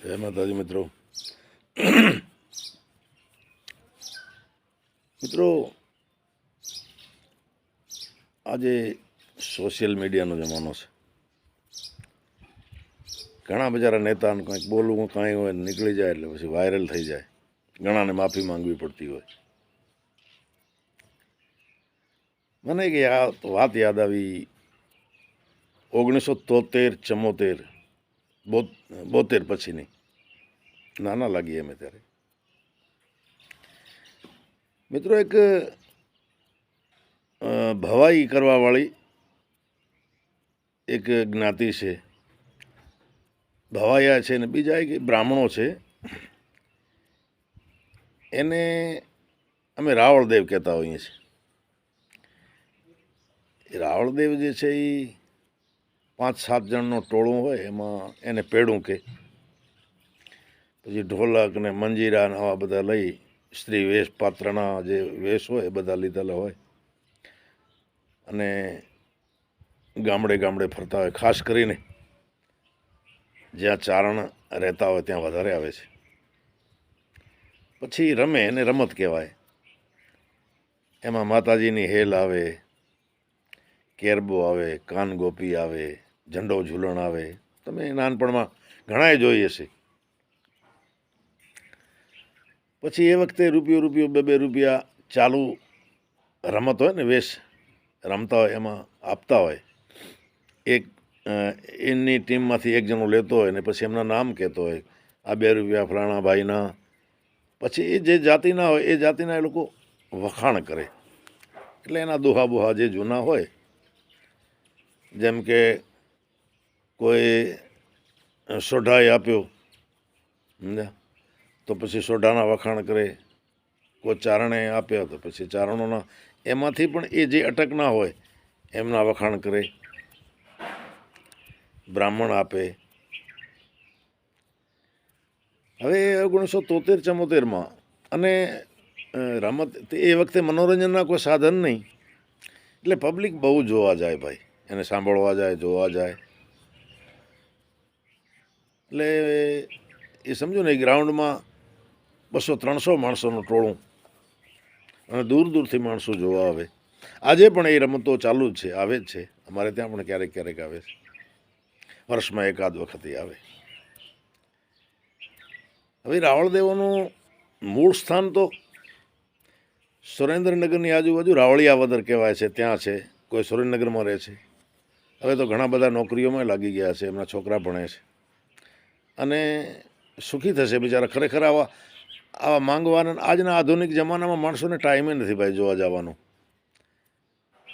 જય માતાજી મિત્રો. મિત્રો, આજે સોશિયલ મીડિયાનો જમાનો છે. ઘણા બજારા નેતાને કંઈક બોલવું કાંઈ હોય નીકળી જાય એટલે પછી વાયરલ થઈ જાય, ઘણાને માફી માંગવી પડતી હોય. મને કે આ વાત યાદ આવી 1973-74 72 પછીની. નાના લાગીએ અમે ત્યારે. મિત્રો, એક ભવાઈ કરવાવાળી એક જ્ઞાતિ છે, ભવાયા છે, ને બીજા એક બ્રાહ્મણો છે. એને અમે રાવળદેવ કહેતા હોઈએ છીએ. એ રાવળદેવ જે છે એ 5-7 જણનું ટોળું હોય, એમાં એને પેડું કે પછી ઢોલક ને મંજીરા ને આવા બધા લઈ, સ્ત્રી વેશ પાત્રના જે વેશ હોય એ બધા લીધેલા હોય, અને ગામડે ગામડે ફરતા હોય. ખાસ કરીને જ્યાં ચારણ રહેતા હોય ત્યાં વધારે આવે છે. પછી રમે, એને રમત કહેવાય. એમાં માતાજીની હેલ આવે, કેરબો આવે, કાન ગોપી આવે, ઝંડો ઝૂલણ આવે. તમે નાનપણમાં ઘણાએ જોઈએ છે. પછી એ વખતે રૂપિયો 2-2 રૂપિયા ચાલુ રમત હોય ને, વેશ રમતા હોય એમાં આપતા હોય. એક એની ટીમમાંથી એક જણો લેતો હોય ને પછી એમના નામ કહેતો હોય, આ 2 રૂપિયા ફલાણા ભાઈના. પછી એ જે જાતિના હોય એ જાતિના એ લોકો વખાણ કરે. એટલે એના દોહા બોહા જે જૂના હોય, જેમ કે કોઈ સોઢાએ આપ્યો, સમજ્યા, તો પછી સોઢાના વખાણ કરે. કોઈ ચારણે આપ્યા તો પછી ચારણોના, એમાંથી પણ એ જે અટકના હોય એમના વખાણ કરે. બ્રાહ્મણ આપે. હવે 1973-74માં, અને રમત એ વખતે મનોરંજનના કોઈ સાધન નહીં, એટલે પબ્લિક બહુ જોવા જાય ભાઈ, એને સાંભળવા જાય, જોવા જાય. એટલે એ સમજો ને, એ ગ્રાઉન્ડમાં 200-300 માણસોનું ટોળું, અને દૂર દૂરથી માણસો જોવા આવે. આજે પણ એ રમતો ચાલુ જ છે, આવે જ છે. અમારે ત્યાં પણ ક્યારેક ક્યારેક આવે છે, વર્ષમાં એકાદ વખત આવે. હવે રાવળદેવોનું મૂળ સ્થાન તો સુરેન્દ્રનગરની આજુબાજુ રાવળિયાવદર કહેવાય છે, ત્યાં છે. કોઈ સુરેન્દ્રનગરમાં રહે છે. હવે તો ઘણા બધા નોકરીઓમાં લાગી ગયા છે, એમના છોકરા ભણે છે, અને સુખી થશે બિચારા. ખરેખર આવા માંગવાના આજના આધુનિક જમાનામાં માણસોને ટાઈમે નથી ભાઈ જોવા જવાનો.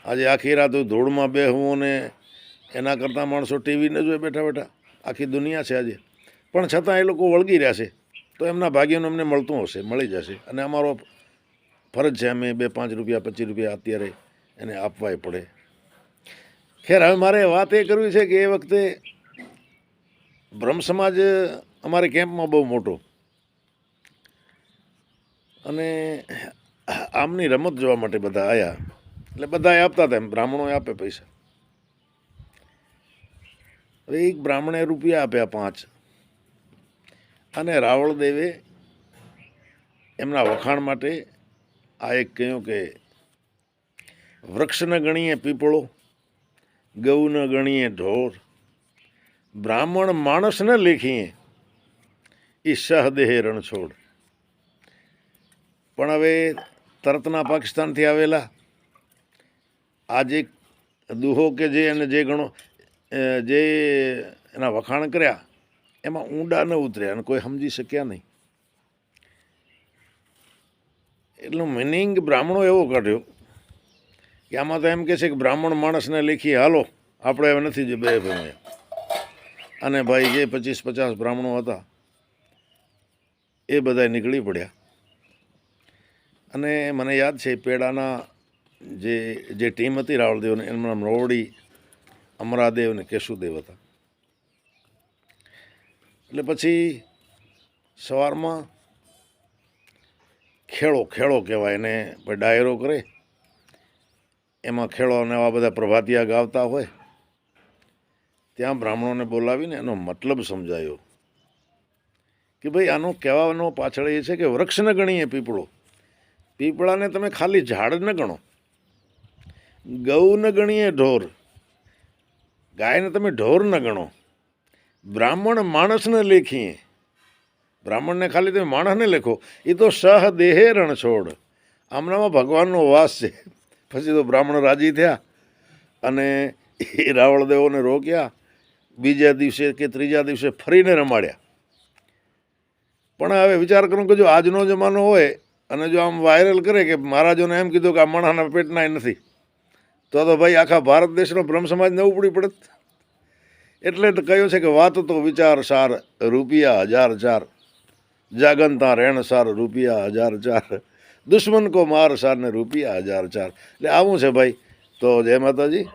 આજે આખી રાત ધૂળમાં બેહવું ને એના કરતાં માણસો ટીવીને જોઈએ બેઠા બેઠા. આખી દુનિયા છે આજે, પણ છતાં એ લોકો વળગી રહ્યા છે. તો એમના ભાગ્યનું એમને મળતું હશે, મળી જશે. અને અમારો ફરજ છે, અમે 2-5 રૂપિયા 25 રૂપિયા અત્યારે એને આપવાય પડે. ખેર, હવે મારે વાત એ કરવી છે કે એ વખતે બ્રહ્મ સમાજ અમારે કેમ્પમાં બહુ મોટો, અને આમની રમત જોવા માટે બધા આવ્યા. એટલે બધા આપતા હતા, એમ બ્રાહ્મણો આપે પૈસા. હવે એક બ્રાહ્મણે રૂપિયા આપ્યા 5, અને રાવળદેવે એમના વખાણ માટે આ એક કહ્યું કે વૃક્ષ ન ગણીએ પીપળો, ગૌ ન ગણીએ ઢોર, બ્રાહ્મણ માણસ ન લેખીએ, એ સહદેહે રણછોડ. પણ હવે તરતના પાકિસ્તાનથી આવેલા આ જે દુહો કે જે એને જે ગણો જે એના વખાણ કર્યા, એમાં ઊંડા ન ઉતર્યા અને કોઈ સમજી શક્યા નહીં. એટલું મિનિંગ બ્રાહ્મણો એવો કાઢ્યો કે આમાં તો એમ કહે છે કે બ્રાહ્મણ માણસને લેખીએ, હાલો આપણે હવે નથી જે બે ભાઈ. અને ભાઈ જે 25-50 બ્રાહ્મણો હતા એ બધા નીકળી પડ્યા. અને મને યાદ છે પેડાના જે ટીમ હતી રાવળદેવને, એમનું નામ રોવડી, અમરાદેવ ને કેશુદેવ હતા. એટલે પછી સવારમાં ખેડો કહેવાય એને, ડાયરો કરે. એમાં ખેડો અને આવા બધા પ્રભાતિયા ગાવતા હોય. ત્યાં બ્રાહ્મણોને બોલાવીને એનો મતલબ સમજાયો કે ભાઈ આનો કહેવાનો પાછળ એ છે કે વૃક્ષ ન ગણીએ પીપળો, પીપળાને તમે ખાલી ઝાડ ન ગણો, ગૌ ન ગણીએ ઢોર, ગાયને તમે ઢોર ન ગણો, બ્રાહ્મણ માણસને લેખીએ, બ્રાહ્મણને ખાલી તમે માણસને લેખો, એ તો સહ દેહે રણ છોડ, આમનામાં ભગવાનનો વાસ છે. પછી તો બ્રાહ્મણ રાજી થયા અને એ રાવળદેવોને રોક્યા, બીજા દિવસે કે ત્રીજા દિવસે ફરીને રમાડ્યા. પણ હવે વિચાર કરું કે જો આજનો જમાનો હોય અને જો આમ વાયરલ કરે કે મહારાજોને એમ કીધું કે આ માણસના પેટના નથી, તો ભાઈ આખા ભારત દેશનો બ્રહ્મ સમાજ ન ઉપડી પડત. એટલે તો કહ્યું છે કે વાત તો વિચાર સાર, રૂપિયા 1000 4, જાગનતા રહેણ સાર, રૂપિયા 1000 4, દુશ્મન કો માર સાર ને રૂપિયા 1000 4. એટલે આવું છે ભાઈ. તો જય માતાજી.